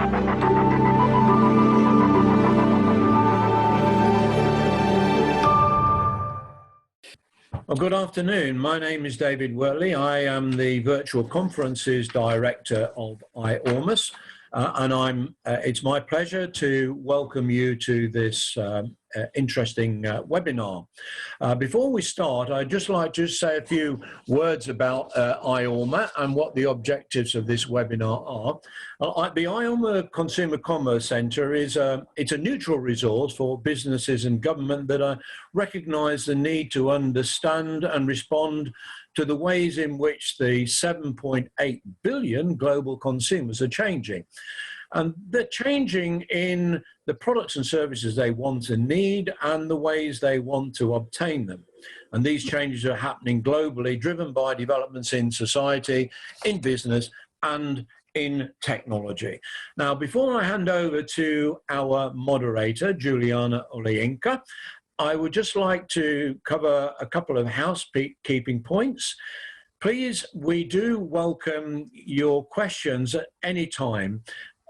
Well, good afternoon. My name is David Worley. I am the Virtual Conferences Director of IORMA, and it's my pleasure to welcome you to this interesting webinar. Before we start, I'd just like to say a few words about IORMA and what the objectives of this webinar are. The IORMA Consumer Commerce Centre it's a neutral resource for businesses and government that recognise the need to understand and respond to the ways in which the 7.8 billion global consumers are changing. And they're changing in the products and services they want and need and the ways they want to obtain them. And these changes are happening globally, driven by developments in society, in business, and in technology. Now, before I hand over to our moderator, Juliana Olayinka, I would just like to cover a couple of housekeeping points. Please, we do welcome your questions at any time.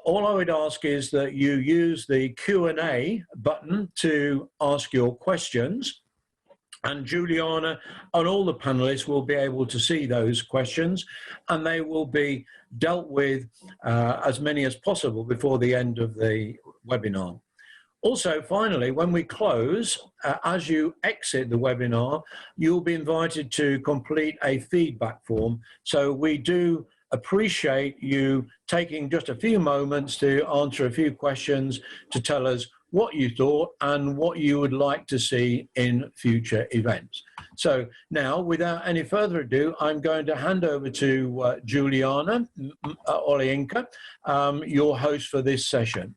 All I would ask is that you use the Q&A button to ask your questions, and Juliana and all the panelists will be able to see those questions, and they will be dealt with as many as possible before the end of the webinar. Also, finally, when we close, as you exit the webinar, you'll be invited to complete a feedback form. So we do appreciate you taking just a few moments to answer a few questions to tell us what you thought and what you would like to see in future events. So now, without any further ado, I'm going to hand over to Juliana Olayinka, your host for this session.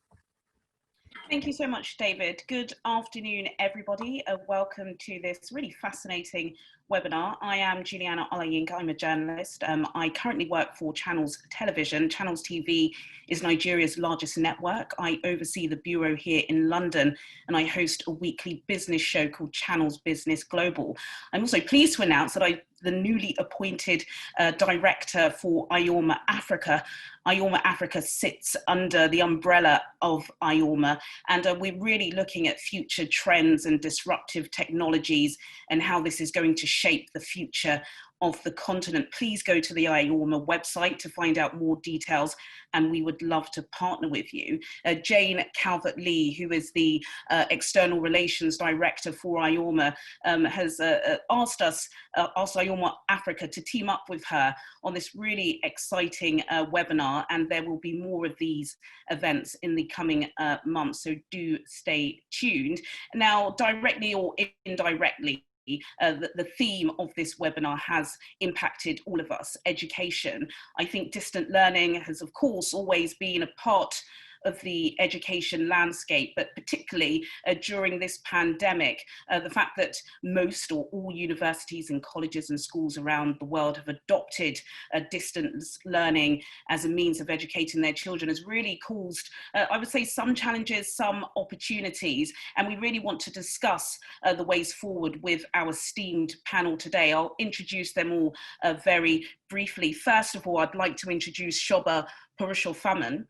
Thank you so much, David. Good afternoon, everybody. Welcome to this really fascinating webinar. I am Juliana Olayinka. I'm a journalist. I currently work for Channels Television. Channels TV is Nigeria's largest network. I oversee the bureau here in London, and I host a weekly business show called Channels Business Global. I'm also pleased to announce that I'm the newly appointed director for IORMA Africa. IORMA Africa sits under the umbrella of IORMA, and we're really looking at future trends and disruptive technologies and how this is going to shape the future of the continent. Please go to the IORMA website to find out more details, and we would love to partner with you. Jane Calvert-Lee, who is the External Relations Director for IORMA, has asked IORMA Africa to team up with her on this really exciting webinar, and there will be more of these events in the coming months, so do stay tuned. Now, directly or indirectly, the theme of this webinar has impacted all of us. Education. I think distant learning has, of course, always been a part of the education landscape, but particularly during this pandemic, the fact that most or all universities and colleges and schools around the world have adopted distance learning as a means of educating their children has really caused, I would say, some challenges, some opportunities, and we really want to discuss the ways forward with our esteemed panel today. I'll introduce them all very briefly. First of all, I'd like to introduce Shoba Purushothaman.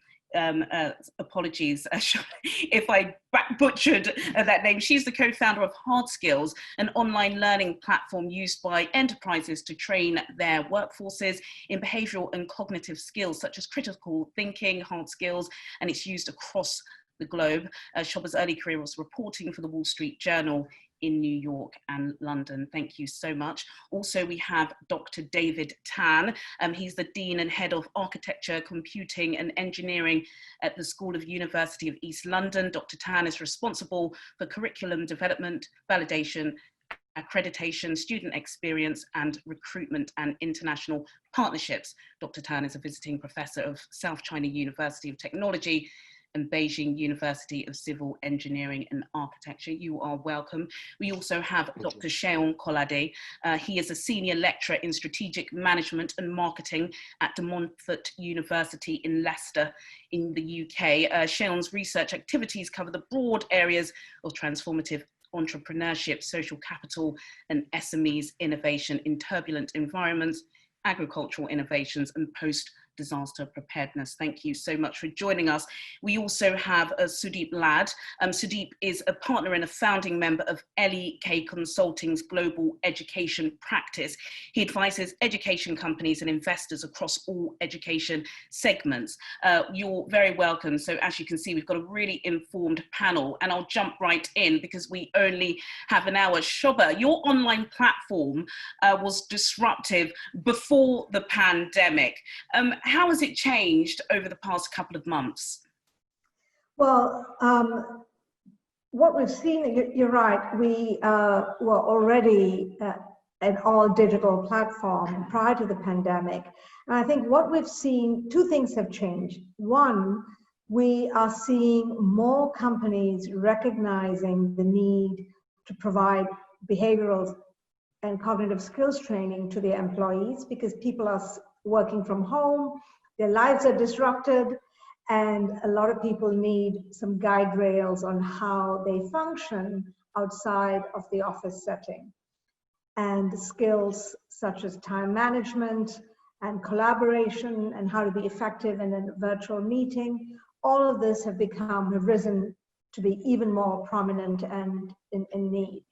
Apologies if I butchered that name. She's the co-founder of Hard Skills, an online learning platform used by enterprises to train their workforces in behavioural and cognitive skills such as critical thinking, hard skills, and it's used across the globe. Shoba's early career was reporting for the Wall Street Journal in New York and London. Thank you so much. Also, we have Dr. David Tan. He's the Dean and Head of Architecture, Computing and Engineering at the School of University of East London. Dr. Tan is responsible for curriculum development, validation, accreditation, student experience, and recruitment and international partnerships. Dr. Tan is a visiting professor of South China University of Technology and Beijing University of Civil Engineering and Architecture. You are welcome. We also have Dr. Seun Kolade. He is a senior lecturer in strategic management and marketing at De Montfort University in Leicester in the UK. Seun's research activities cover the broad areas of transformative entrepreneurship, social capital, and SMEs innovation in turbulent environments, agricultural innovations, and post disaster preparedness. Thank you so much for joining us. We also have Sudeep Ladd. Sudeep is a partner and a founding member of LEK Consulting's Global Education Practice. He advises education companies and investors across all education segments. You're very welcome. So as you can see, we've got a really informed panel, and I'll jump right in because we only have an hour. Shoba, your online platform was disruptive before the pandemic. How has it changed over the past couple of months? Well, what we've seen, you're right, we were already an all digital platform prior to the pandemic. And I think what we've seen, two things have changed. One, we are seeing more companies recognizing the need to provide behavioral and cognitive skills training to their employees, because people are working from home, their lives are disrupted, and a lot of people need some guide rails on how they function outside of the office setting. And skills such as time management and collaboration and how to be effective in a virtual meeting, all of this have risen to be even more prominent and in need.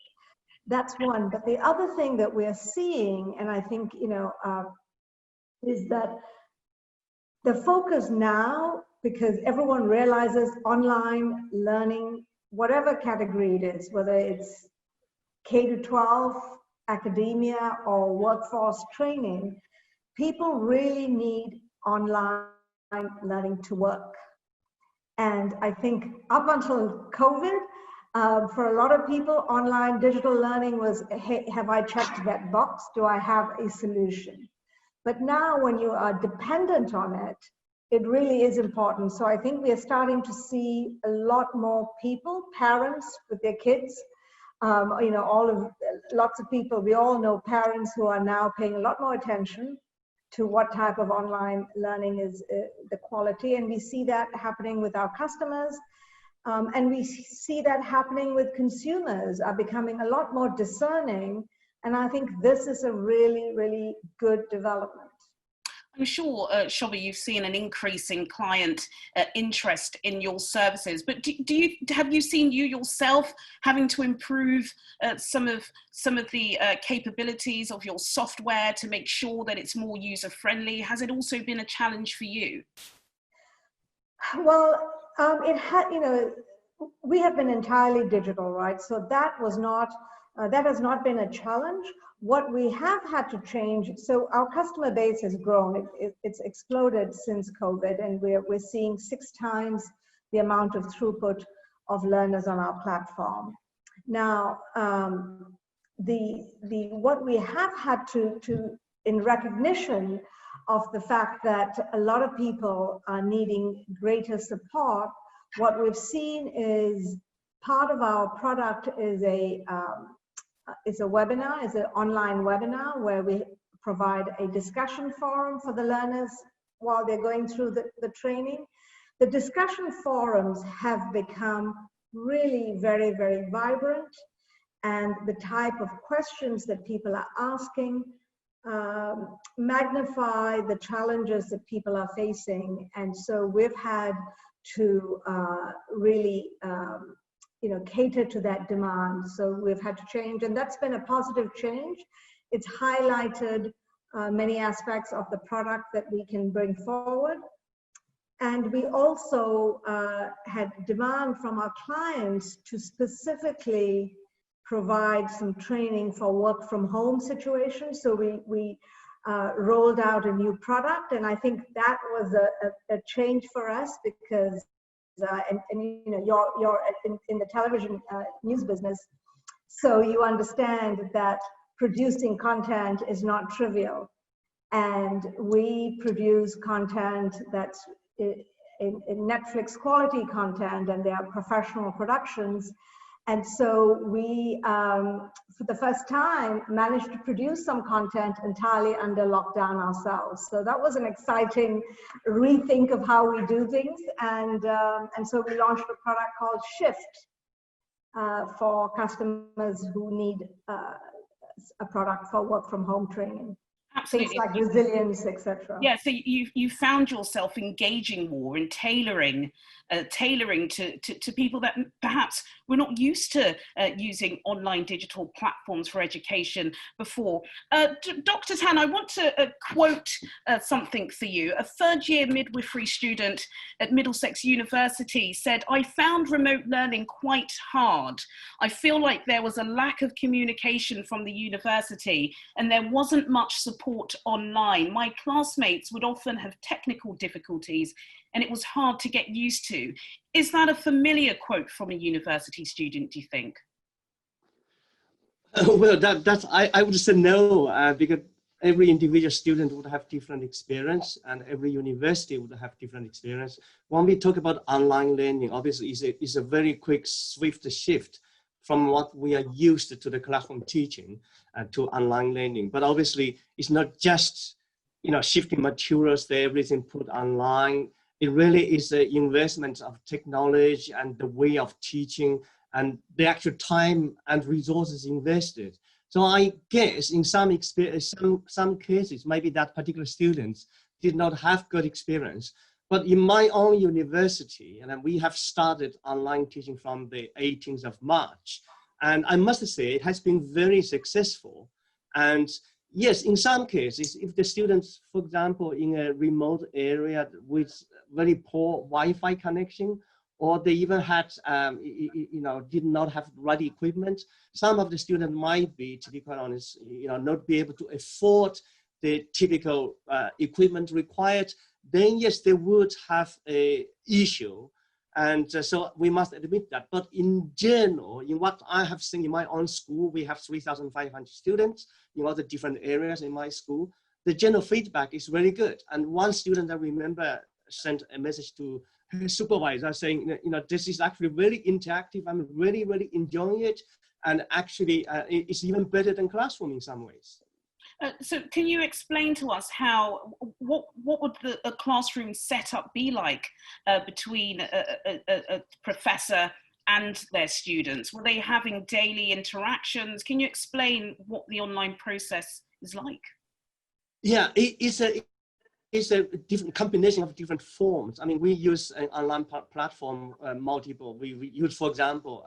That's one. But the other thing that we're seeing, and I think, is that the focus now, because everyone realizes online learning, whatever category it is, whether it's K-12, academia, or workforce training, people really need online learning to work. And I think up until COVID, for a lot of people, online digital learning was, hey, have I checked that box? Do I have a solution? But now when you are dependent on it, it really is important. So I think we are starting to see a lot more people, parents with their kids, lots of people, we all know parents who are now paying a lot more attention to what type of online learning is the quality. And we see that happening with our customers. And we see that happening with consumers are becoming a lot more discerning. And I think this is a really, really good development. I'm sure, Shoba, you've seen an increase in client interest in your services, but have you seen you yourself having to improve some of the capabilities of your software to make sure that it's more user-friendly? Has it also been a challenge for you? Well, we have been entirely digital, right? So that was not, that has not been a challenge. What we have had to change, so our customer base has grown. It's exploded since COVID, and we're seeing 6 times the amount of throughput of learners on our platform. Now, what we have had to, in recognition of the fact that a lot of people are needing greater support, what we've seen is part of our product is a webinar, is an online webinar where we provide a discussion forum for the learners while they're going through the training. The discussion forums have become really very, very vibrant, and the type of questions that people are asking magnify the challenges that people are facing. And so we've had to really cater to that demand. So we've had to change, and that's been a positive change. It's highlighted many aspects of the product that we can bring forward. And we also had demand from our clients to specifically provide some training for work from home situations. So we rolled out a new product, and I think that was a change for us because you're in the television news business, so you understand that producing content is not trivial, and we produce content that's in Netflix quality content, and they are professional productions. And so we, for the first time, managed to produce some content entirely under lockdown ourselves. So that was an exciting rethink of how we do things. And so we launched a product called Shift for customers who need a product for work from home training. Absolutely. Things like resilience, etc. Yeah, so you found yourself engaging more and tailoring to people that perhaps were not used to using online digital platforms for education before. Dr. Tan, I want to quote something for you. A third-year midwifery student at Middlesex University said, "I found remote learning quite hard. I feel like there was a lack of communication from the university and there wasn't much support online. My classmates would often have technical difficulties and it was hard to get used to." Is that a familiar quote from a university student, do you think? Well, I would say no, because every individual student would have different experience and every university would have different experience. When we talk about online learning, obviously it's a very quick, swift shift from what we are used to the classroom teaching to online learning. But obviously it's not just, shifting materials there, everything put online. It really is an investment of technology and the way of teaching and the actual time and resources invested. So I guess in some cases, maybe that particular students did not have good experience. But in my own university, and we have started online teaching from the 18th of March. And I must say it has been very successful. And yes, in some cases, if the students, for example, in a remote area with very poor Wi-Fi connection, or they even had, did not have the right equipment, some of the students might be, to be quite honest, not be able to afford the typical equipment required, then yes, they would have an issue. And so we must admit that. But in general, in what I have seen in my own school, we have 3,500 students in all the different areas in my school. The general feedback is very good. And one student I remember sent a message to her supervisor saying, this is actually very interactive. I'm really, really enjoying it. And actually, it's even better than classroom in some ways. So can you explain to us what would a classroom setup be like between a professor and their students? Were they having daily interactions? Can you explain what the online process is like? Yeah, it's a different combination of different forms. I mean, we use an online platform, multiple. We use, for example,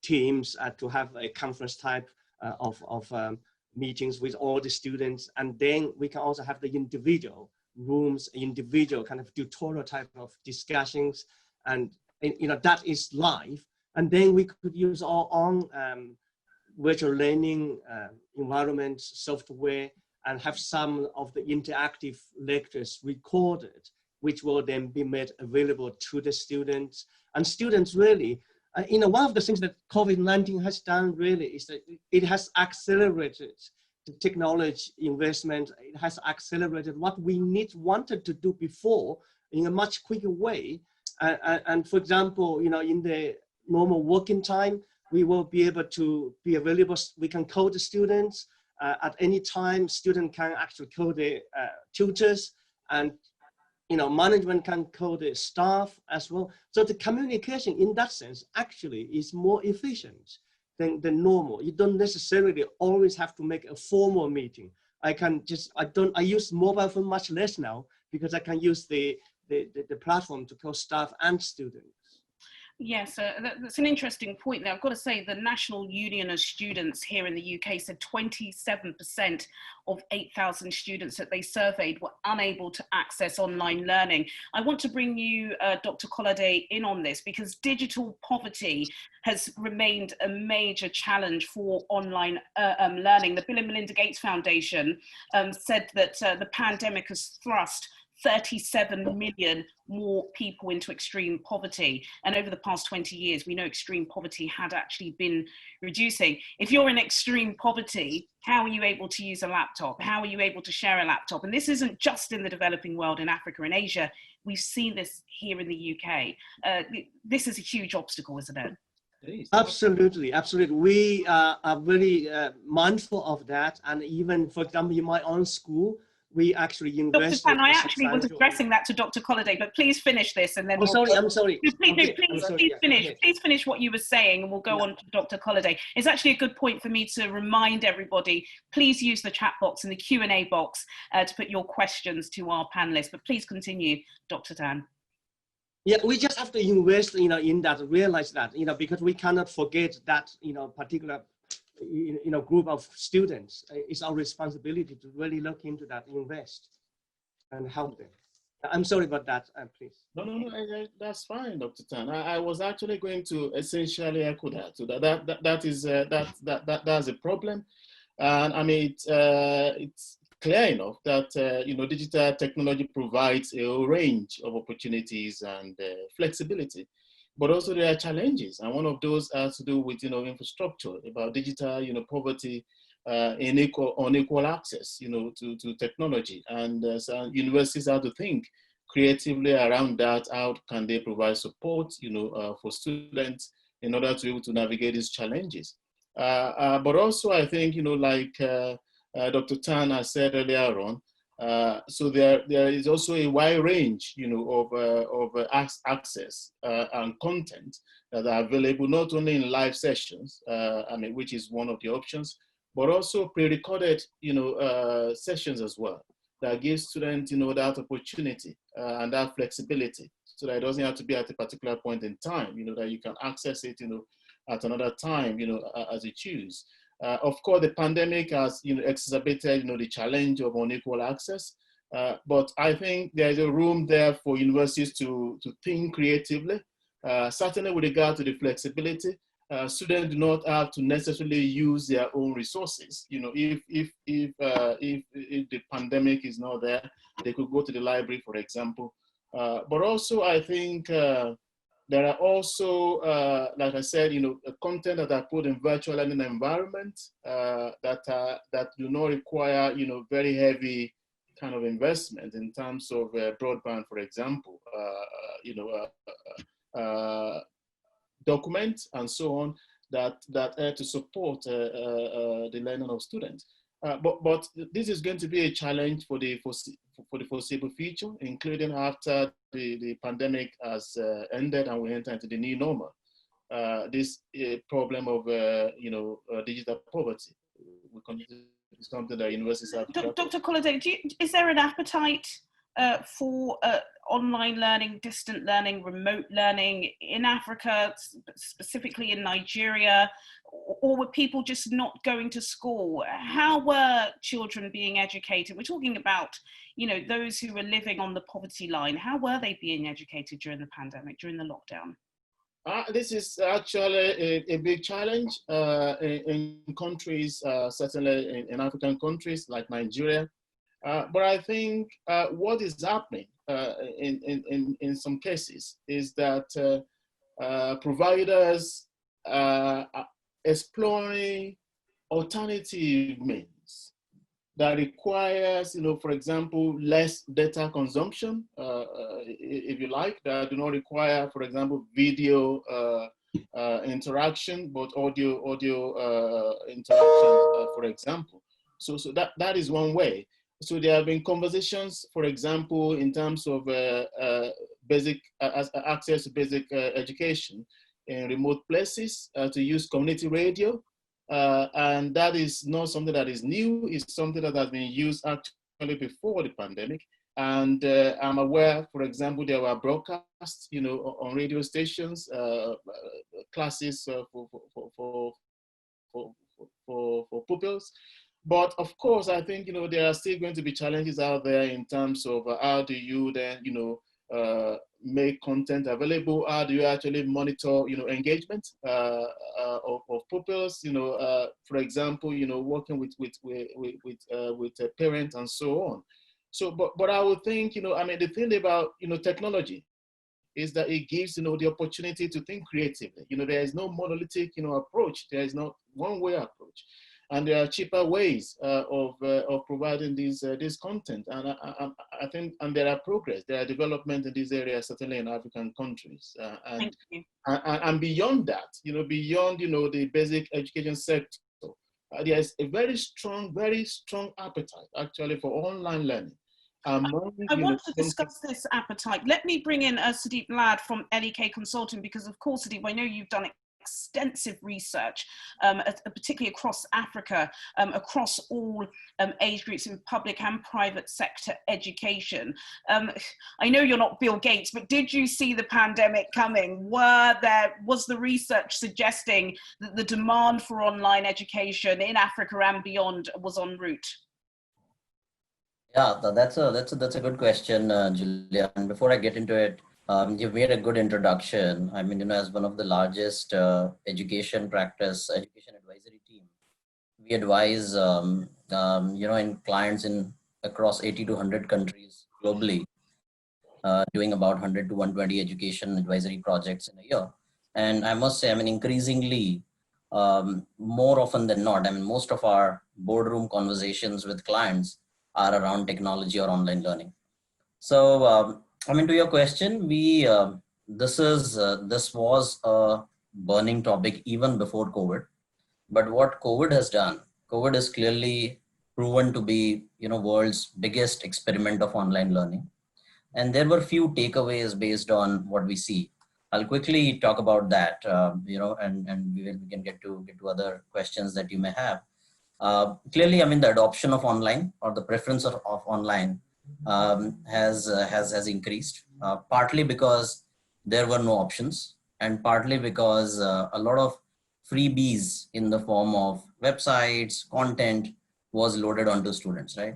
Teams to have a conference type of meetings with all the students. And then we can also have the individual rooms, individual kind of tutorial type of discussions. And that is live. And then we could use our own virtual learning environment software and have some of the interactive lectures recorded, which will then be made available to the students. And students really, one of the things that COVID-19 has done really is that it has accelerated the technology investment. It has accelerated what we wanted to do before in a much quicker way. And for example, in the normal working time, we will be able to be available. We can call the students at any time. Students can actually call the tutors, and management can call the staff as well. So the communication in that sense actually is more efficient than normal. You don't necessarily always have to make a formal meeting. I use mobile phone much less now because I can use the platform to call staff and students. Yes, that's an interesting point there. I've got to say the National Union of Students here in the UK said 27% of 8,000 students that they surveyed were unable to access online learning. I want to bring you, Dr. Collade, in on this because digital poverty has remained a major challenge for online learning. The Bill and Melinda Gates Foundation said that the pandemic has thrust 37 million more people into extreme poverty. And over the past 20 years, we know extreme poverty had actually been reducing. If you're in extreme poverty, how are you able to use a laptop? How are you able to share a laptop? And this isn't just in the developing world, in Africa and Asia. We've seen this here in the UK. This is a huge obstacle, isn't it? Absolutely, absolutely. We are very mindful of that. And even, for example, in my own school, we actually Dr. invested. Tan, I actually was addressing that to Dr. Colliday, but please finish this and then I'm sorry. Please finish what you were saying and we'll go on to Dr. Colliday. It's actually a good point for me to remind everybody, please use the chat box and the Q&A box to put your questions to our panelists, but please continue, Dr. Tan. Yeah, we just have to invest, in that, realize that, because we cannot forget that, particular, group of students. It's our responsibility to really look into that, invest, and help them. I'm sorry about that, please. No, that's fine, Dr. Tan. I was actually going to essentially echo that. So that's a problem, and I mean it's clear enough that digital technology provides a range of opportunities and flexibility, but also there are challenges, and one of those has to do with infrastructure, about digital poverty, unequal access to technology, and so universities have to think creatively around that. How can they provide support for students in order to be able to navigate these challenges? But also I think like Dr. Tan has said earlier on, so there is also a wide range, of access and content that are available not only in live sessions, which is one of the options, but also pre-recorded, sessions as well, that gives students, that opportunity and that flexibility, so that it doesn't have to be at a particular point in time, that you can access it, at another time, as you choose. Of course, the pandemic has exacerbated the challenge of unequal access, but I think there's a room there for universities to think creatively, certainly with regard to the flexibility. Students do not have to necessarily use their own resources. If the pandemic is not there, they could go to the library, for example. But also, I think there are also, like I said, content that are put in virtual learning environment that do not require, very heavy kind of investment in terms of broadband, for example, documents and so on that to support the learning of students. But this is going to be a challenge for the foreseeable future, including after the pandemic has ended and we enter into the new normal. This problem of digital poverty is something that universities have to Dr. Colliday, is there an appetite for online learning, distant learning, remote learning in Africa, specifically in Nigeria, or were people just not going to school? How were children being educated? We're talking about, those who were living on the poverty line. How were they being educated during the pandemic, during the lockdown? This is actually a big challenge in countries, certainly in African countries like Nigeria. But I think what is happening in some cases is that providers are exploring alternative means that requires, for example, less data consumption, if you like, that do not require, for example, video interaction, but audio interaction, for example. So that is one way. So there have been conversations, for example, in terms of basic access to basic education in remote places, to use community radio. And that is not something that is new. It's something that has been used actually before the pandemic. And I'm aware, for example, there were broadcasts, on radio stations, classes for pupils. But of course, I think, there are still going to be challenges out there in terms of how do you then, make content available? How do you actually monitor, engagement of pupils? For example, working with parents and so on. So, but I would think, the thing about, technology is that it gives, the opportunity to think creatively. There is no monolithic, approach. There is no one-way approach. And there are cheaper ways of providing this content, and I think, and there are progress, there are development in these areas, certainly in African countries, and beyond that, beyond the basic education sector, there's a very strong appetite actually for online learning. I want to discuss this appetite. Let me bring in Sudeep Ladd from LEK Consulting, because of course, Sudeep, I know you've done extensive research, particularly across Africa, across all age groups in public and private sector education. I know you're not Bill Gates, but did you see the pandemic coming? Was the research suggesting that the demand for online education in Africa and beyond was en route? Yeah, that's a good question, Julia. And before I get into it, you've made a good introduction. I mean, as one of the largest education advisory team, we advise, in clients in across 80 to 100 countries globally, doing about 100 to 120 education advisory projects in a year. And I must say, I mean, increasingly, more often than not, I mean, most of our boardroom conversations with clients are around technology or online learning. So, I mean, to your question, this was a burning topic even before COVID. But what COVID has done, COVID has clearly proven to be, world's biggest experiment of online learning. And there were few takeaways based on what we see. I'll quickly talk about that, and we can get to other questions that you may have. Clearly, I mean, the adoption of online or the preference of online has increased, partly because there were no options, and partly because a lot of freebies in the form of websites, content was loaded onto students, right?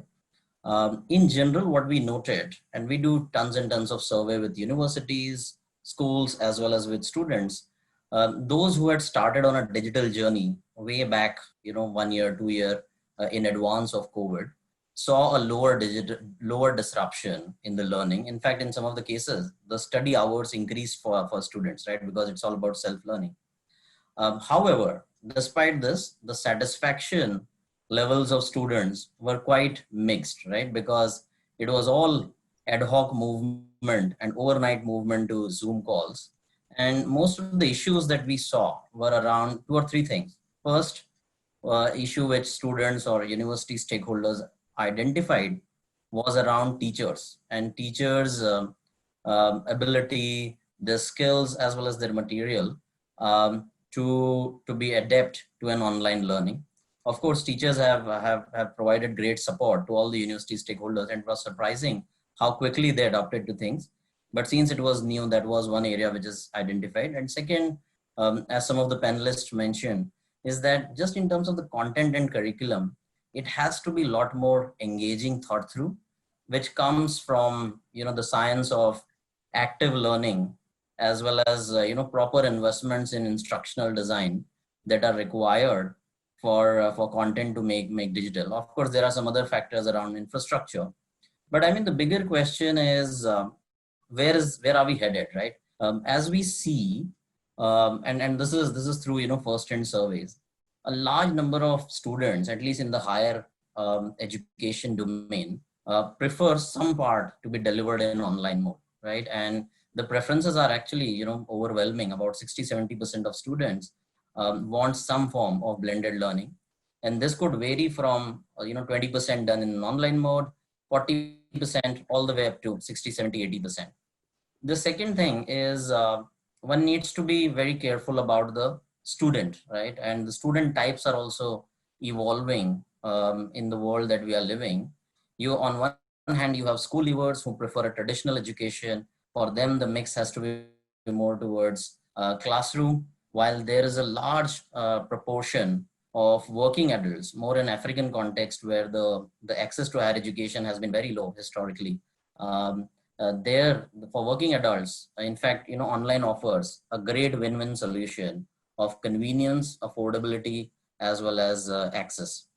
In general, what we noted, and we do tons and tons of survey with universities, schools, as well as with students, those who had started on a digital journey way back, 1 year, 2 year in advance of COVID, saw a lower disruption in the learning. In fact, in some of the cases, the study hours increased for students, right? Because it's all about self-learning. However, despite this, the satisfaction levels of students were quite mixed, right? Because it was all ad hoc movement and overnight movement to Zoom calls. And most of the issues that we saw were around 2 or 3 things. First, issue which students or university stakeholders identified was around teachers and teachers' ability, their skills, as well as their material to be adept to an online learning. Of course, teachers have provided great support to all the university stakeholders, and it was surprising how quickly they adapted to things. But since it was new, that was one area which is identified. And second, as some of the panelists mentioned, is that just in terms of the content and curriculum, it has to be a lot more engaging, thought through, which comes from, the science of active learning, as well as, proper investments in instructional design that are required for content to make digital. Of course, there are some other factors around infrastructure, but I mean, the bigger question is, where are we headed, right? As we see, and this is through, first-hand surveys, a large number of students, at least in the higher education domain, prefer some part to be delivered in online mode, right? And the preferences are actually, overwhelming. About 60-70% of students want some form of blended learning. And this could vary from, 20% done in online mode, 40%, all the way up to 60, 70, 80%. The second thing is one needs to be very careful about the student, right? And the student types are also evolving in the world that we are living. On one hand, you have school leavers who prefer a traditional education. For them, the mix has to be more towards classroom, while there is a large proportion of working adults, more in African context, where the access to higher education has been very low historically. There, for working adults, in fact, online offers a great win-win solution of convenience, affordability, as well as access.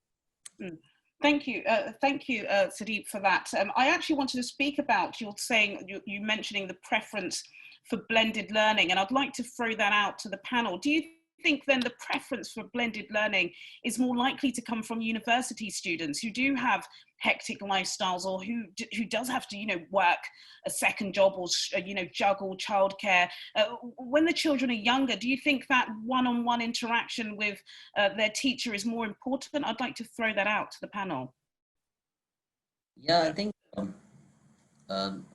Thank you, Sudeep, for that. I actually wanted to speak about you mentioning the preference for blended learning, and I'd like to throw that out to the panel. Do you think then the preference for blended learning is more likely to come from university students who do have hectic lifestyles, or who does have to, you know, work a second job, or, you know, juggle childcare? When the children are younger, do you think that one-on-one interaction with their teacher is more important? I'd like to throw that out to the panel. Yeah, I think I'll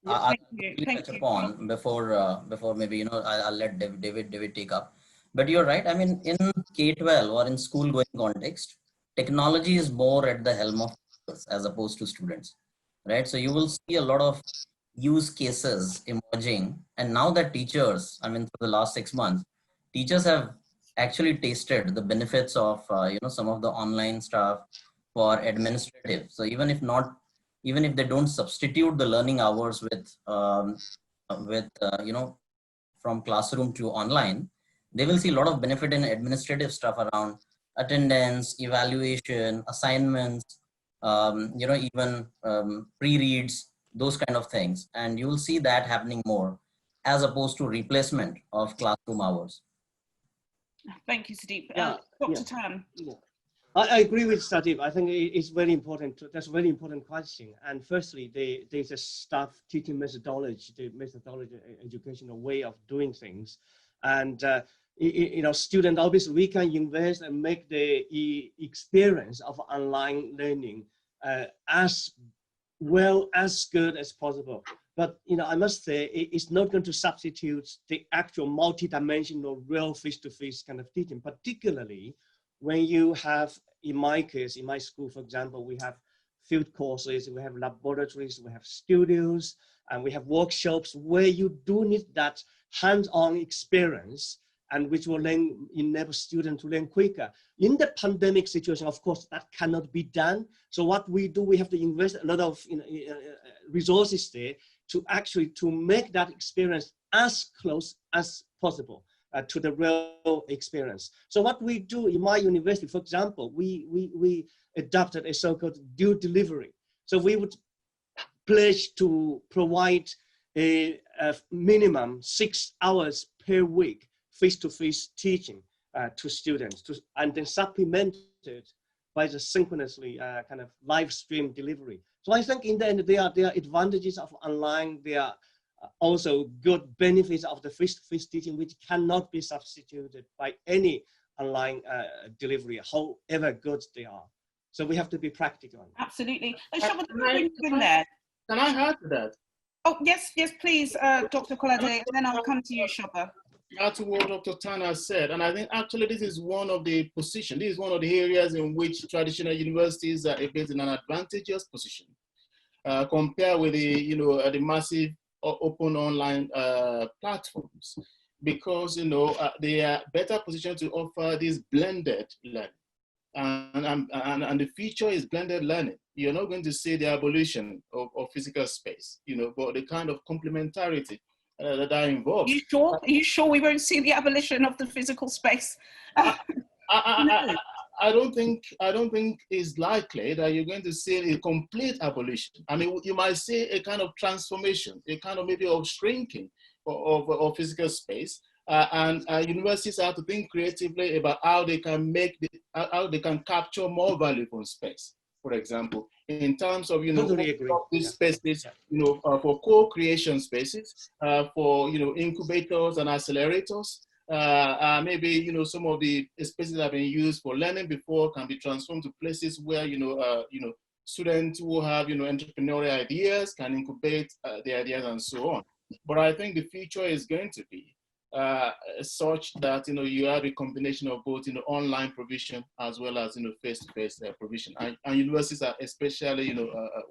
touch you. upon before maybe, you know, I'll let David take up. But you're right. I mean, in K-12 or in school going context, technology is more at the helm of teachers as opposed to students, right? So you will see a lot of use cases emerging. And now that teachers, I mean, for the last 6 months, teachers have actually tasted the benefits of, you know, some of the online stuff for administrative. So even if they don't substitute the learning hours with you know, from classroom to online, they will see a lot of benefit in administrative stuff around attendance, evaluation, assignments, you know, even pre-reads, those kind of things. And you will see that happening more as opposed to replacement of classroom hours. Thank you, Sudeep. Yeah, Dr. Tan. Yeah. I agree with Sudeep. I think it's very important. That's a very important question. And firstly, there's a staff teaching methodology, educational way of doing things. And you know, student, obviously we can invest and make the experience of online learning as well, as good as possible. But, you know, I must say it's not going to substitute the actual multi-dimensional real face-to-face kind of teaching, particularly when you have, in my case, in my school, for example, we have field courses, we have laboratories, we have studios, and we have workshops where you do need that hands-on experience, and which will then enable students to learn quicker. In the pandemic situation, of course, that cannot be done. So what we do, we have to invest a lot of resources there to make that experience as close as possible to the real experience. So what we do in my university, for example, we adopted a so-called due delivery. So we would pledge to provide a minimum 6 hours per week face-to-face teaching to students, and then supplemented by the synchronously kind of live stream delivery. So I think in the end, there are advantages of online. There are also good benefits of the face-to-face teaching, which cannot be substituted by any online delivery, however good they are. So we have to be practical. Absolutely. Can I add to that? Oh, yes, please, Dr. Kolade, and then I'll come to you, Shoba. Add to what Dr. Tanner said, and I think actually this is one of the positions, this is one of the areas in which traditional universities are in an advantageous position compared with the massive open online platforms, because they are better positioned to offer this blended learning, and the future is blended learning. You're not going to see the abolition of physical space, but the kind of complementarity that are involved. Are you sure we won't see the abolition of the physical space? I don't think it's likely that you're going to see a complete abolition. I mean, you might see a kind of transformation, a kind of maybe of shrinking of physical space, and universities have to think creatively about how they can capture more value from space. For example, in terms of these spaces, for co-creation spaces, for incubators and accelerators, maybe some of the spaces that have been used for learning before can be transformed to places where students who have entrepreneurial ideas can incubate their ideas and so on. But I think the future is going to be such that you have a combination of both online provision as well as face-to-face provision, and universities are especially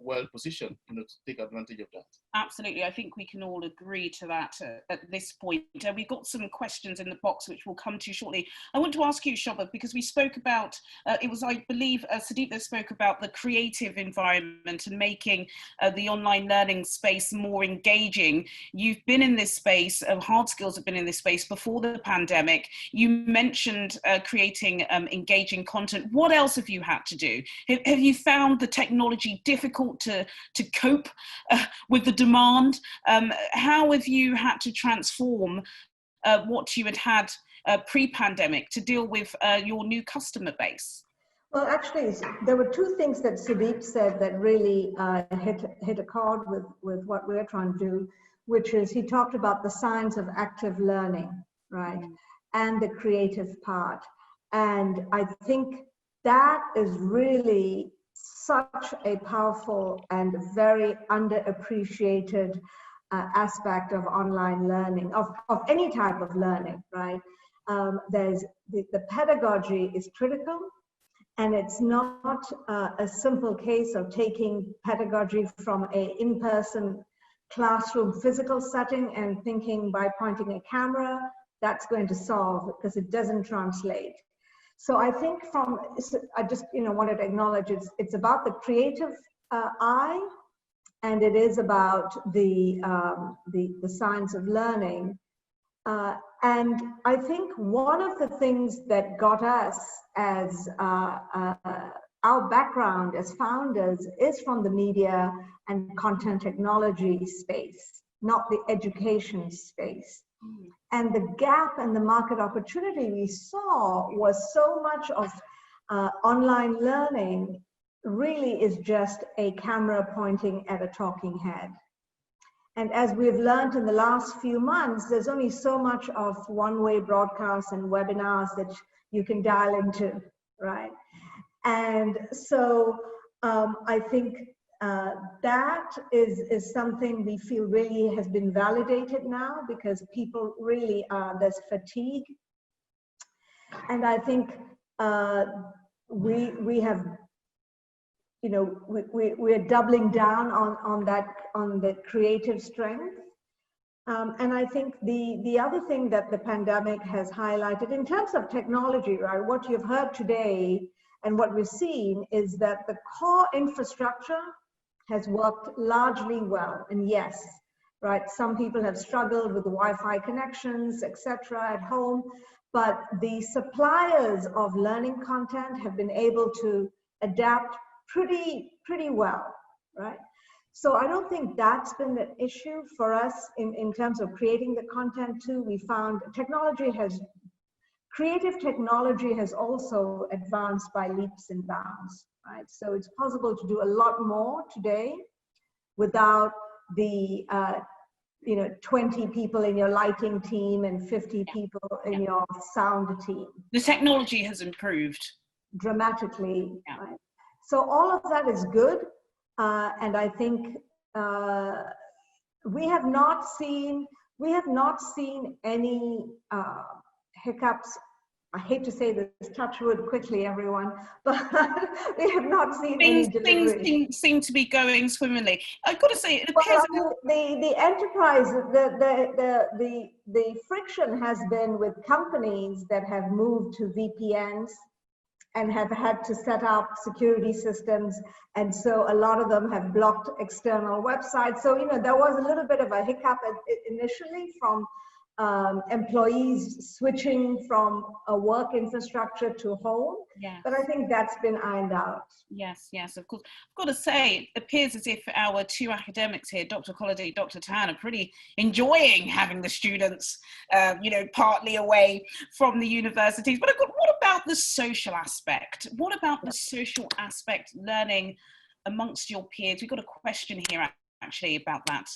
well positioned to take advantage of that. Absolutely, I think we can all agree to that at this point. We've got some questions in the box which we'll come to shortly. I want to ask you, Shoba, because we spoke about it was, I believe, Sudeep that spoke about the creative environment and making the online learning space more engaging. You've been in this space, hard skills have been in this space before the pandemic. You mentioned creating engaging content. What else have you had to do? Have you found the technology difficult to cope with the demand? How have you had to transform what you had pre-pandemic to deal with your new customer base? Well, actually, there were two things that Sudeep said that really hit a chord with what we're trying to do, which is he talked about the science of active learning, right? And the creative part. And I think that is really such a powerful and very underappreciated aspect of online learning, of any type of learning, right? There's the pedagogy is critical. And it's not a simple case of taking pedagogy from an in-person classroom physical setting and thinking by pointing a camera, that's going to solve, because it doesn't translate. So I think I just wanted to acknowledge it's about the creative eye, and it is about the science of learning. And I think one of the things that got us as our background as founders is from the media and content technology space, not the education space. And the gap and the market opportunity we saw was so much of online learning really is just a camera pointing at a talking head. And as we've learned in the last few months, there's only so much of one-way broadcasts and webinars that you can dial into, right? And so I think that is something we feel really has been validated now, because people really, there's fatigue. And I think we have, we're doubling down on the creative strength. And I think the other thing that the pandemic has highlighted in terms of technology, right, what you've heard today and what we've seen is that the core infrastructure has worked largely well. And yes, right, some people have struggled with the Wi-Fi connections, etc. at home, but the suppliers of learning content have been able to adapt pretty well, right? So I don't think that's been an issue for us in terms of creating the content too. We found creative technology has also advanced by leaps and bounds, right? So it's possible to do a lot more today without the 20 people in your lighting team and 50 people in your sound team. The technology has improved dramatically, right? So all of that is good. And I think we have not seen any hiccups. I hate to say this, touch wood quickly, everyone, but we have not seen any delivery. Things seem to be going swimmingly. I've got to say, it appears the enterprise, the friction has been with companies that have moved to VPNs and have had to set up security systems. And so a lot of them have blocked external websites. So, there was a little bit of a hiccup initially from employees switching from a work infrastructure to home. Yes. But I think that's been ironed out. Yes, of course. I've got to say, it appears as if our two academics here, Dr. Colliday, Dr. Tan, are pretty enjoying having the students, partly away from the universities. But what about the social aspect? What about the social aspect learning amongst your peers? We've got a question here actually about that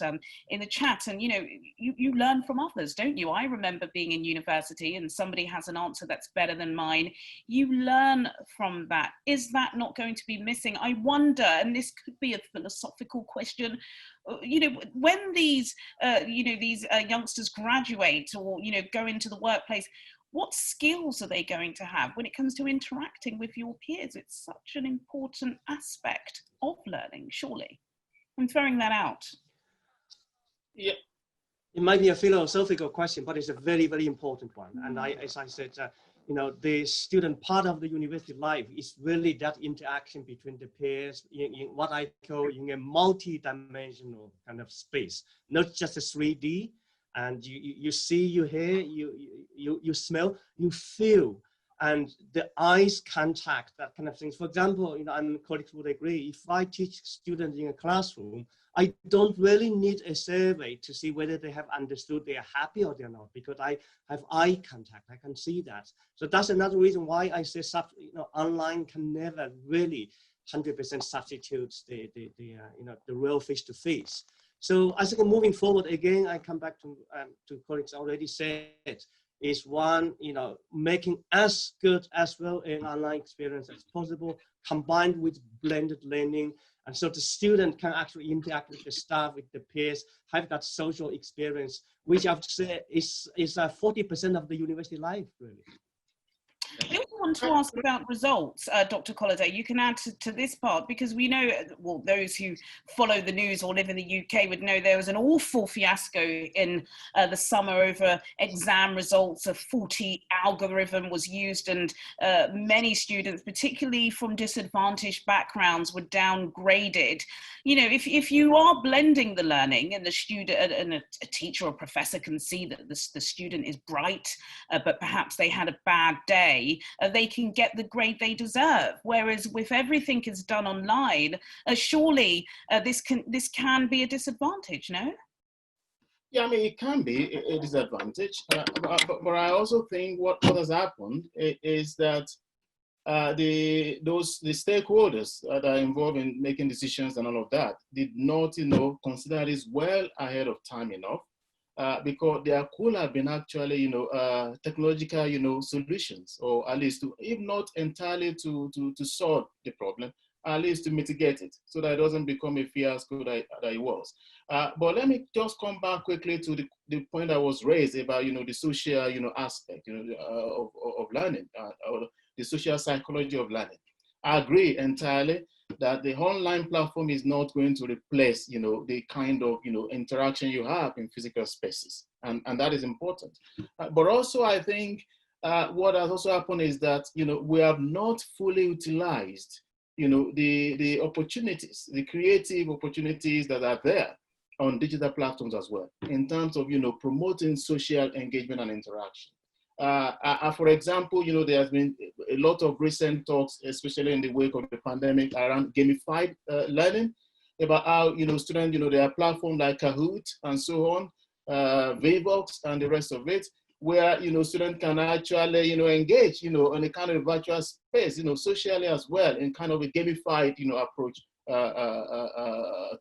in the chat, and you learn from others, don't you? I remember being in university and somebody has an answer that's better than mine. You learn from that. Is that not going to be missing? I wonder, and this could be a philosophical question, when these youngsters graduate or go into the workplace, what skills are they going to have when it comes to interacting with your peers? It's such an important aspect of learning, surely. I'm throwing that out. Yeah, it might be a philosophical question, but it's a very, very important one. And as I said, the student part of the university life is really that interaction between the peers in what I call in a multi-dimensional kind of space, not just a 3D. And you see, you hear, you smell, you feel. And the eyes contact, that kind of things. For example, and colleagues would agree, if I teach students in a classroom, I don't really need a survey to see whether they have understood, they are happy or they're not, because I have eye contact, I can see that. So that's another reason why I say online can never really 100% substitute the real face-to-face. So I think moving forward, again, I come back to colleagues already said, is one, making as good as well an online experience as possible, combined with blended learning. And so the student can actually interact with the staff, with the peers, have that social experience, which I have to say is 40% of the university life, really. I also want to ask about results, Dr. Colliday. You can add to this part, because we know, well, those who follow the news or live in the UK would know there was an awful fiasco in the summer over exam results. A faulty algorithm was used, and many students, particularly from disadvantaged backgrounds, were downgraded. If you are blending the learning, and the student and a teacher or professor can see that the student is bright, but perhaps they had a bad day, they can get the grade they deserve. Whereas if everything is done online, surely this can be a disadvantage, no? Yeah, I mean, it can be a disadvantage, but I also think what has happened is that the stakeholders that are involved in making decisions and all of that did not, consider this well ahead of time enough. Because there could have been actually, technological, solutions, or at least if not entirely to solve the problem, at least to mitigate it, so that it doesn't become a fiasco that it was. But let me just come back quickly to the point that was raised about, the social, aspect, of learning, or the social psychology of learning. I agree entirely that the online platform is not going to replace, the kind of, interaction you have in physical spaces, and that is important. But also, I think what has also happened is that, we have not fully utilized, the opportunities, the creative opportunities that are there on digital platforms as well, in terms of, promoting social engagement and interaction. For example, there has been a lot of recent talks, especially in the wake of the pandemic, around gamified learning, about how, students, there are platforms like Kahoot and so on, Vevox and the rest of it, where, students can actually, engage, in a kind of virtual space, socially as well, in kind of a gamified, approach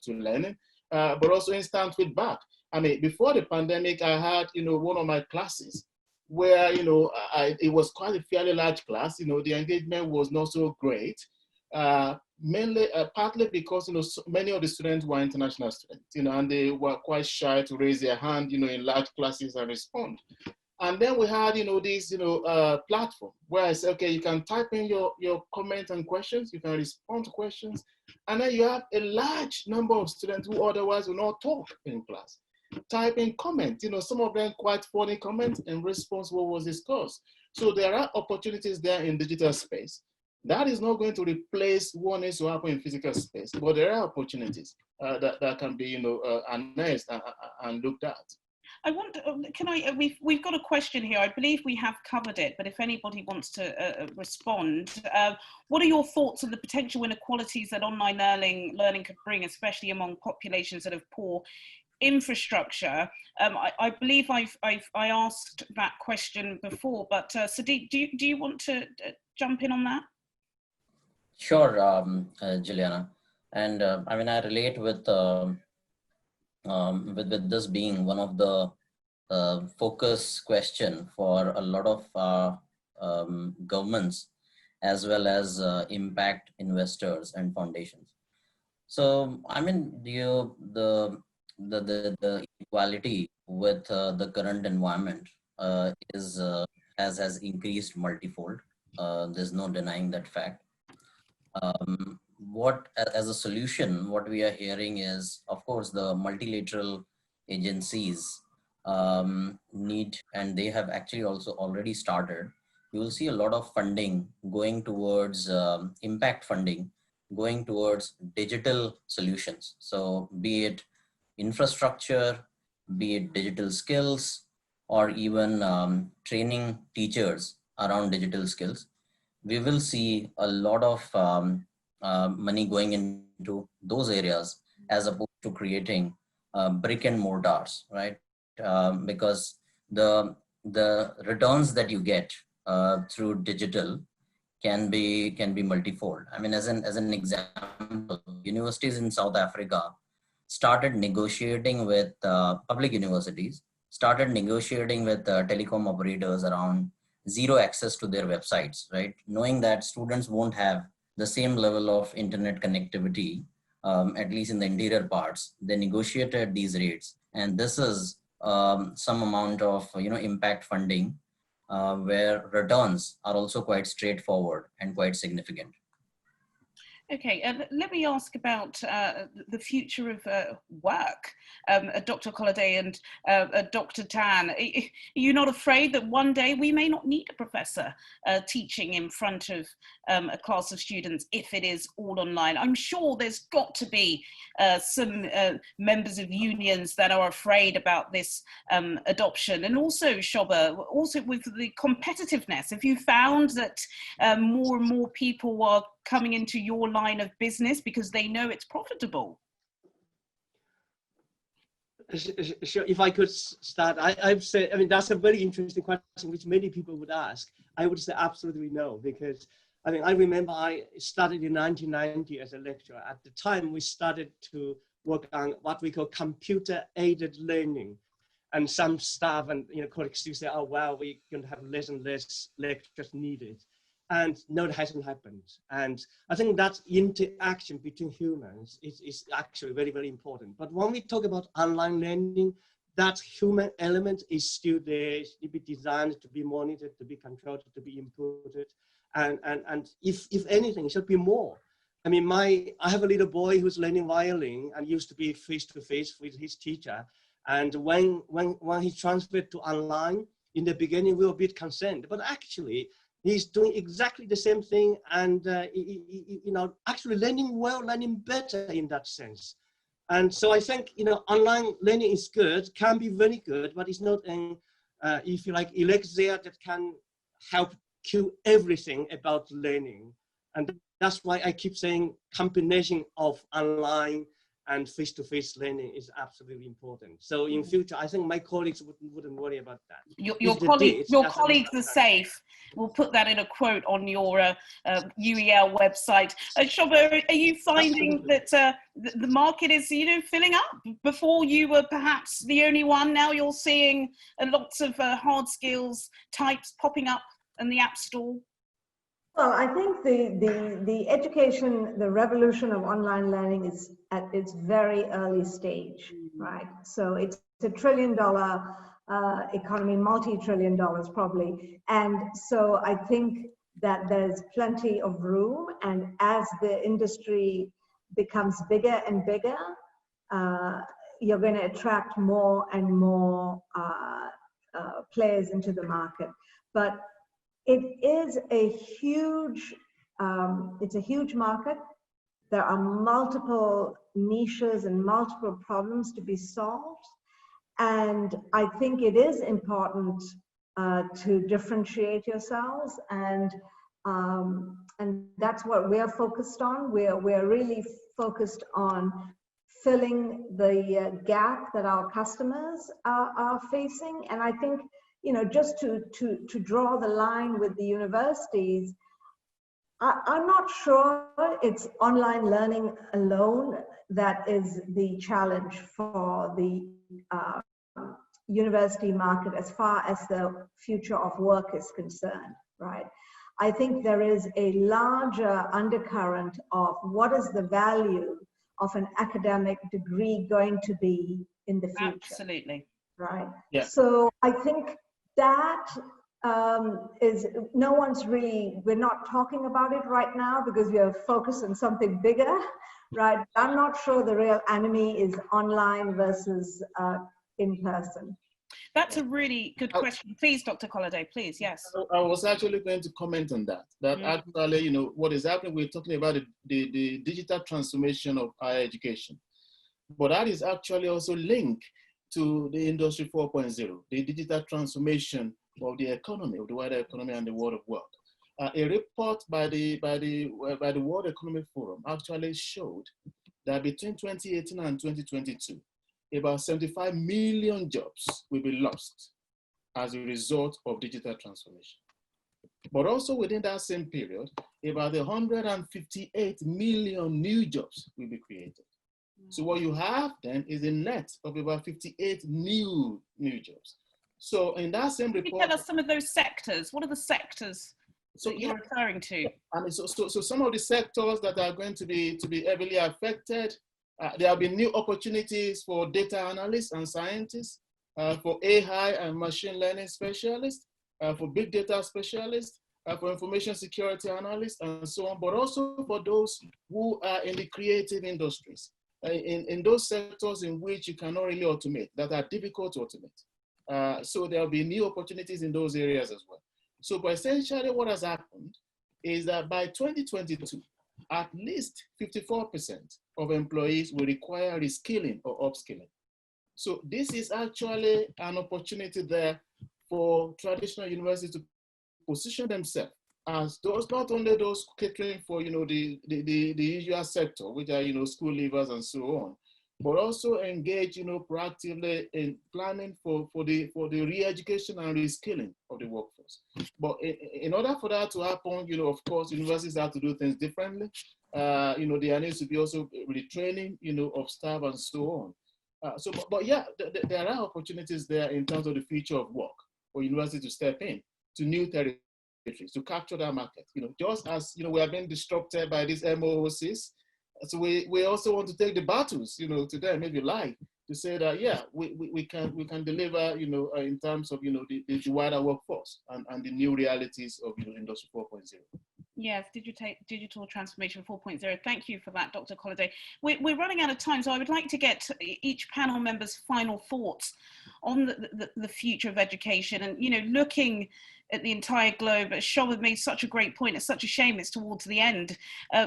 to learning, but also instant feedback. I mean, before the pandemic, I had, one of my classes where, it was quite a fairly large class, the engagement was not so great, mainly, partly because, so many of the students were international students, and they were quite shy to raise their hand, in large classes and respond. And then we had, this, platform where I said, okay, you can type in your comments and questions, you can respond to questions, and then you have a large number of students who otherwise will not talk in class. Type in comments, some of them quite funny comments in response to what was discussed. So there are opportunities there in digital space. That is not going to replace what needs to happen in physical space, but there are opportunities that can be, harnessed and looked at. I want, we've got a question here. I believe we have covered it, but if anybody wants to respond, what are your thoughts on the potential inequalities that online learning could bring, especially among populations that have poor infrastructure? I believe I asked that question before, but Sadiq, do you want to jump in on that? Sure, Juliana, and I mean, I relate with this being one of the focus question for a lot of governments, as well as impact investors and foundations. So, I mean, the equality with the current environment has increased multifold. There's no denying that fact. As a solution, what we are hearing is, of course, the multilateral agencies need, and they have actually also already started. You will see a lot of funding going towards impact funding, going towards digital solutions. So be it infrastructure, be it digital skills, or even training teachers around digital skills. We will see a lot of money going into those areas as opposed to creating brick and mortars, right? Because the returns that you get through digital can be multifold. I mean, as an example, universities in South Africa started negotiating with public universities, started negotiating with telecom operators around zero access to their websites, right? Knowing that students won't have the same level of internet connectivity, at least in the interior parts, they negotiated these rates. And this is some amount of impact funding where returns are also quite straightforward and quite significant. Okay, let me ask about the future of work, Dr. Colliday and Dr. Tan. Are you not afraid that one day we may not need a professor teaching in front of a class of students if it is all online? I'm sure there's got to be some members of unions that are afraid about this adoption. And also, Shoba, also with the competitiveness, have you found that more and more people are coming into your line of business because they know it's profitable? Sure, if I could start, I'd say, I mean, that's a very interesting question which many people would ask. I would say absolutely no, because I mean, I remember I started in 1990 as a lecturer. At the time, we started to work on what we call computer-aided learning. And some staff and colleagues do say, oh, wow, we're going to have less and less lectures needed. And no, it hasn't happened. And I think that interaction between humans is actually very, very important. But when we talk about online learning, that human element is still there. It should be designed to be monitored, to be controlled, to be inputted. And if anything, it should be more. I mean, I have a little boy who's learning violin and used to be face-to-face with his teacher. And when he transferred to online, in the beginning, we were a bit concerned. But actually, he's doing exactly the same thing and, actually learning well, learning better in that sense. And so I think, online learning is good, can be very good, but it's not an, if you like, elixir that can help cure everything about learning. And that's why I keep saying combination of online and face-to-face learning is absolutely important. So in future, I think my colleagues wouldn't worry about that. Your colleagues are safe. We'll put that in a quote on your UEL website. Shoba, are you finding that the market is, filling up? Before you were perhaps the only one, now you're seeing lots of hard skills types popping up in the App Store? Well, I think the education, the revolution of online learning is at its very early stage, right? So it's a $1 trillion economy, multi-trillion dollars probably. And so I think that there's plenty of room. And as the industry becomes bigger and bigger, you're going to attract more and more players into the market. But it is a huge, it's a huge market. There are multiple niches and multiple problems to be solved. And I think it is important to differentiate yourselves. And that's what we're focused on. We're really focused on filling the gap that our customers are facing. And I think, just to draw the line with the universities, I'm not sure it's online learning alone that is the challenge for the university market as far as the future of work is concerned, right? I think there is a larger undercurrent of what is the value of an academic degree going to be in the future. Absolutely. Right? Yeah. So I think that is, no one's really, we're not talking about it right now because we are focused on something bigger, right? I'm not sure the real enemy is online versus in person. That's a really good question. Please, Dr. Colliday, please, yes. I was actually going to comment on that. Actually, what is happening, we're talking about the digital transformation of higher education. But that is actually also linked to the Industry 4.0, the digital transformation of the economy, of the wider economy and the world of work. A report by the World Economic Forum actually showed that between 2018 and 2022, about 75 million jobs will be lost as a result of digital transformation. But also within that same period, about 158 million new jobs will be created. So what you have then is a net of about 58 new jobs. So in that same report— Can you tell us some of those sectors? What are the sectors that you're referring to? I mean, so some of the sectors that are going to be heavily affected, there have been new opportunities for data analysts and scientists, for AI and machine learning specialists, for big data specialists, for information security analysts, and so on, but also for those who are in the creative industries, in those sectors in which you cannot really automate, that are difficult to automate. So there'll be new opportunities in those areas as well. So but essentially what has happened is that by 2022, at least 54% of employees will require reskilling or upskilling. So this is actually an opportunity there for traditional universities to position themselves as those, not only those catering for, the usual sector, which are, school leavers and so on, but also engage, proactively in planning for the re-education and reskilling of the workforce. But in order for that to happen, of course, universities have to do things differently. There needs to be also retraining, of staff and so on. But yeah, there are opportunities there in terms of the future of work for universities to step in to new territories, to capture that market. Just as, we have been disrupted by these MOOCs, so we also want to take the battles, to them, if you like, to say that, yeah, we can deliver, in terms of, the wider workforce and the new realities of, Industry 4.0. Yes, digital transformation 4.0. Thank you for that, Dr. Colliday. We're running out of time, so I would like to get each panel member's final thoughts on the future of education and, looking at the entire globe. Shobha made such a great point. It's such a shame it's towards the end,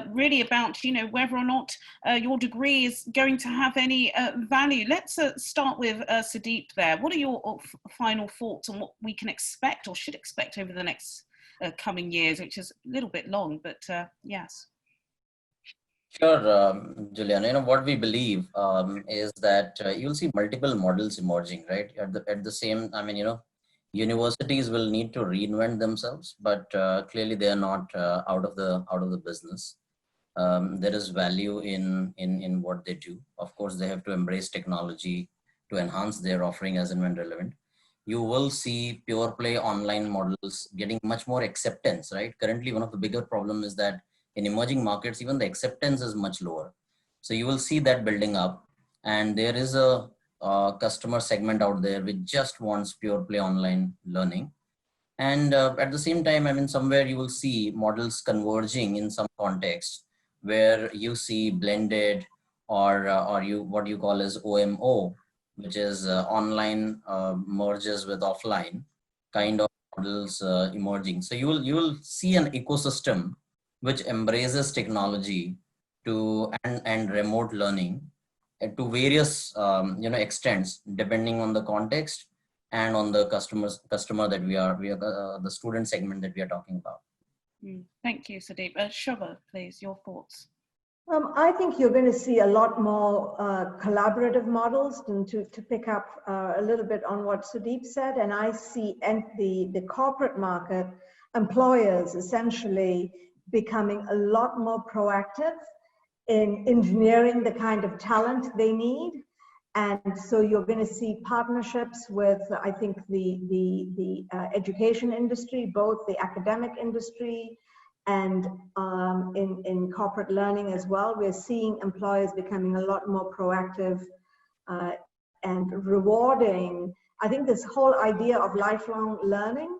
really about, whether or not your degree is going to have any value. Let's start with Sudeep there. What are your final thoughts on what we can expect or should expect over the next coming years, which is a little bit long, but yes. Sure, Juliana. What we believe is that you'll see multiple models emerging, right? At the same, universities will need to reinvent themselves, but clearly they are not out of the business. There is value in what they do. Of course, they have to embrace technology to enhance their offering as and when relevant. You will see pure play online models getting much more acceptance, right? Currently, one of the bigger problems is that in emerging markets, even the acceptance is much lower. So you will see that building up, and there is a customer segment out there which just wants pure play online learning. And at the same time, somewhere you will see models converging in some context where you see blended or what you call as OMO, which is online merges with offline kind of models emerging. So you will see an ecosystem which embraces technology and remote learning to various extents, depending on the context and on the customer that we are the student segment that we are talking about. Thank you, Sudeep. Shobha, please, your thoughts. I think you're going to see a lot more collaborative models, and to pick up a little bit on what Sudeep said, and I see the corporate market, employers essentially becoming a lot more proactive in engineering the kind of talent they need. And so you're going to see partnerships with, I think, the education industry, both the academic industry and in corporate learning as well. We're seeing employers becoming a lot more proactive and rewarding. I think this whole idea of lifelong learning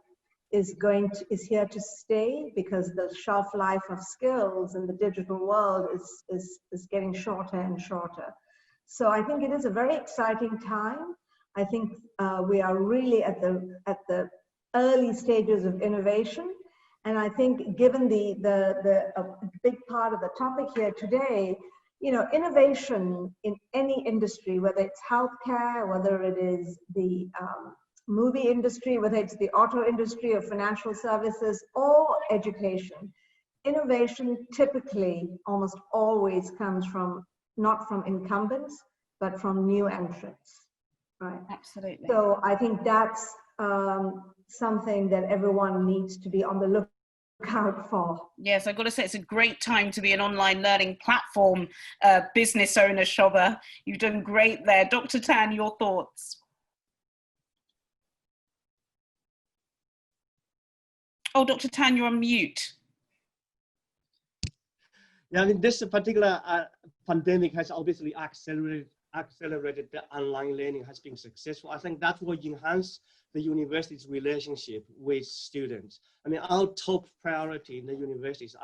is here to stay, because the shelf life of skills in the digital world is getting shorter and shorter. So I think it is a very exciting time. I think we are really at the early stages of innovation. And I think given the big part of the topic here today, innovation in any industry, whether it's healthcare, whether it is the movie industry, whether it's the auto industry or financial services or education, innovation typically almost always comes from not from incumbents, but from new entrants, right? Absolutely. So I think that's something that everyone needs to be on the lookout for. Yes, I've got to say it's a great time to be an online learning platform business owner, Shobha. You've done great there. Dr. Tan, your thoughts? Oh, Dr. Tan, you're on mute. Yeah, I mean, this particular pandemic has obviously accelerated the online learning has been successful. I think that will enhance the university's relationship with students. I mean, our top priority in the universities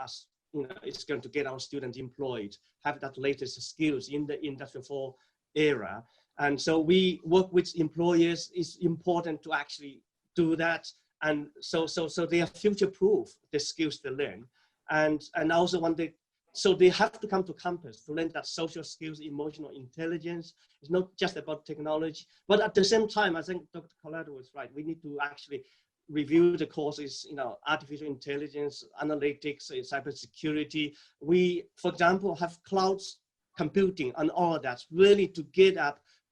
is going to get our students employed, have that latest skills in the Industry 4 era. And so we work with employers. It's important to actually do that. And so they are future-proof, the skills they learn. And also so they have to come to campus to learn that social skills, emotional intelligence. It's not just about technology, but at the same time, I think Dr. Colado was right. We need to actually review the courses, artificial intelligence, analytics, cybersecurity. We, for example, have cloud computing and all of that, really to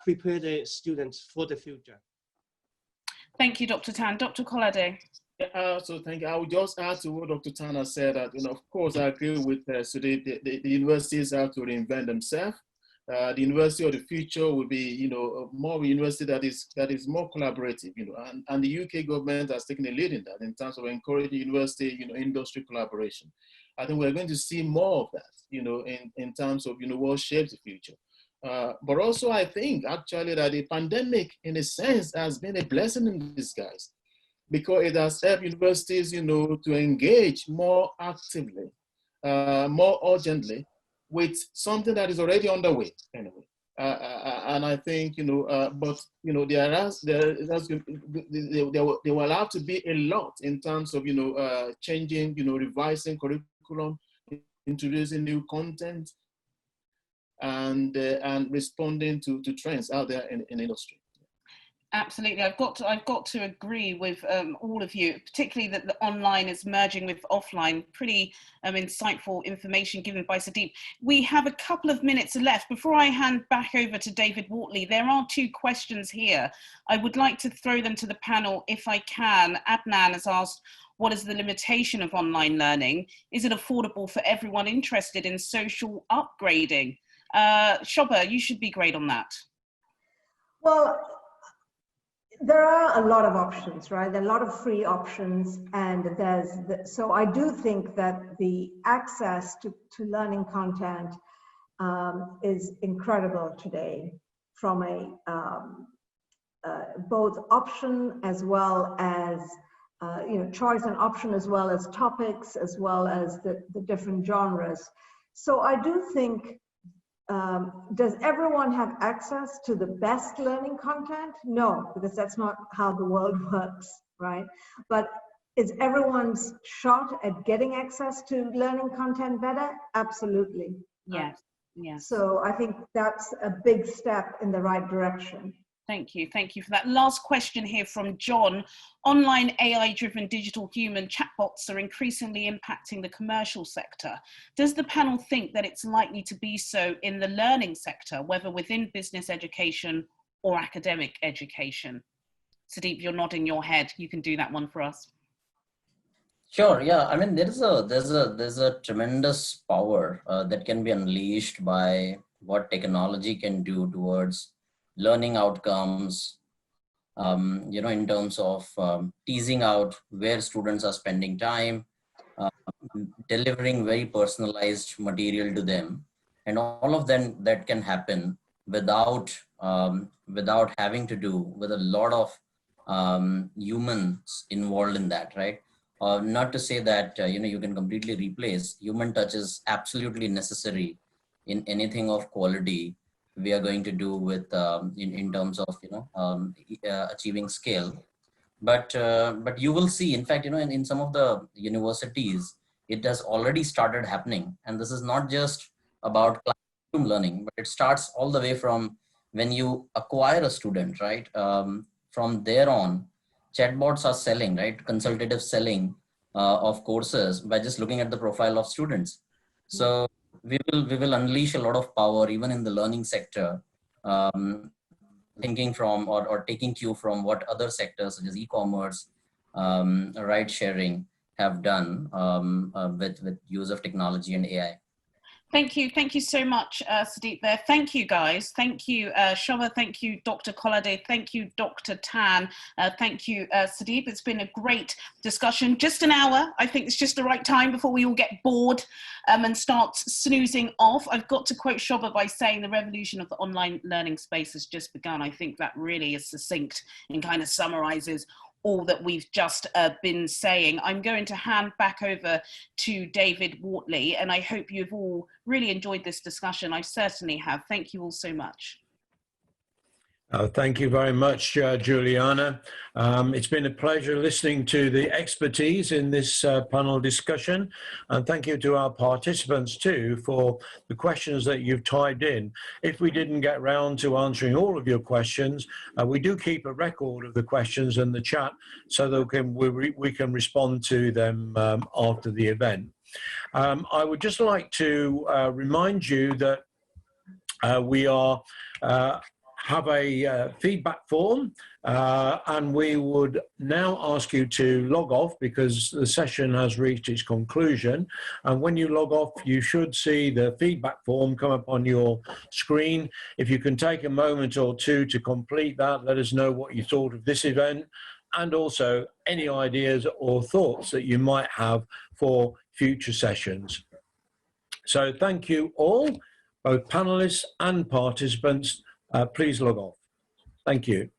prepare the students for the future. Thank you, Dr. Tan. Dr. Colado. So thank you. I would just add to what Dr. Tanner said that, of course, I agree with so the universities have to reinvent themselves. The university of the future will be, more of a university that is more collaborative, and the UK government has taken a lead in that in terms of encouraging university, industry collaboration. I think we're going to see more of that, in terms of, what shapes the future. But also I think actually that the pandemic, in a sense, has been a blessing in disguise, because it has helped universities, to engage more actively, more urgently with something that is already underway anyway. And I think, they will have to be a lot in terms of, changing, revising curriculum, introducing new content, and responding to trends out there in industry. Absolutely, I've got to agree with all of you, particularly that the online is merging with offline. Pretty insightful information given by Sudeep. We have a couple of minutes left. Before I hand back over to David Wortley, there are two questions here. I would like to throw them to the panel if I can. Adnan has asked, what is the limitation of online learning? Is it affordable for everyone interested in social upgrading? Shobha, you should be great on that. Well, there are a lot of options, right? There are a lot of free options, and so I do think that the access to learning content is incredible today, from a both option as well as choice and option, as well as topics, as well as the different genres. So I do think, does everyone have access to the best learning content? No, because that's not how the world works, right? But is everyone's shot at getting access to learning content better? Absolutely. Yes, yes. So I think that's a big step in the right direction. Thank you for that. Last question here from John. Online AI-driven digital human chatbots are increasingly impacting the commercial sector. Does the panel think that it's likely to be so in the learning sector, whether within business education or academic education? Sudeep, you're nodding your head. You can do that one for us. Sure. Yeah. I mean, there's a tremendous power that can be unleashed by what technology can do towards learning outcomes, in terms of teasing out where students are spending time, delivering very personalized material to them, and all of them that can happen without having to do with a lot of humans involved in that, right? Not to say that you can completely replace. Human touch is absolutely necessary in anything of quality we are going to do with in terms of achieving scale. But you will see, in fact, in some of the universities, it has already started happening. And this is not just about classroom learning, but it starts all the way from when you acquire a student, right? From there on, chatbots are selling, right? Consultative selling of courses by just looking at the profile of students. So we will unleash a lot of power even in the learning sector, thinking from or taking cue from what other sectors such as e-commerce, ride sharing have done with use of technology and AI. Thank you so much, Sudeep there. Thank you, guys. Thank you, Shoma. Thank you, Dr. Kolade. Thank you, Dr. Tan. Thank you, Sudeep. It's been a great discussion. Just an hour. I think it's just the right time before we all get bored and start snoozing off. I've got to quote Shoma by saying the revolution of the online learning space has just begun. I think that really is succinct and kind of summarizes all that we've just been saying. I'm going to hand back over to David Wortley, and I hope you've all really enjoyed this discussion. I certainly have. Thank you all so much. Thank you very much, Juliana. It's been a pleasure listening to the expertise in this panel discussion, and thank you to our participants too for the questions that you've typed in. If we didn't get round to answering all of your questions, we do keep a record of the questions in the chat so that we can respond to them after the event. I would just like to remind you that we have a feedback form, and we would now ask you to log off because the session has reached its conclusion. And when you log off, you should see the feedback form come up on your screen. If you can take a moment or two to complete that, let us know what you thought of this event, and also any ideas or thoughts that you might have for future sessions. So thank you all, both panelists and participants. Please log off. Thank you.